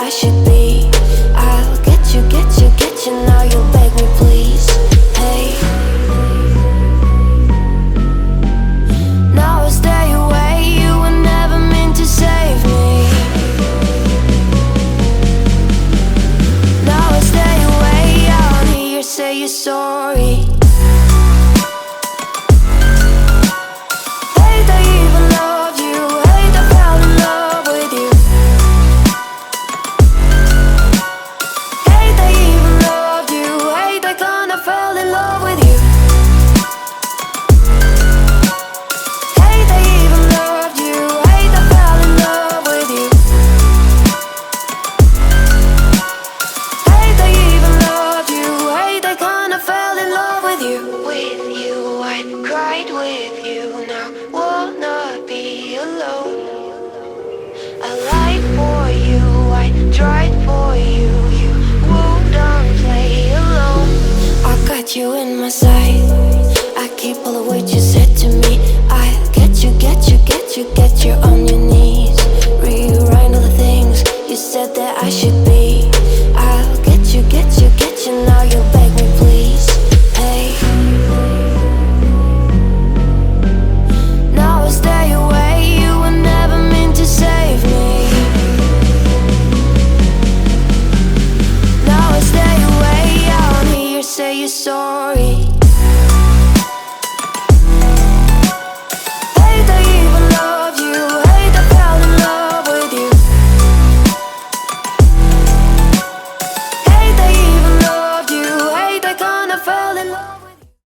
I should be. I'll get you, get you, get you. Now you beg me please. Hey, now I stay away. You were never meant to save me. Now I stay away. I wanna hear you say you're sorry. You in my sight, I keep all of what you said to me. I get you, get you, get you, get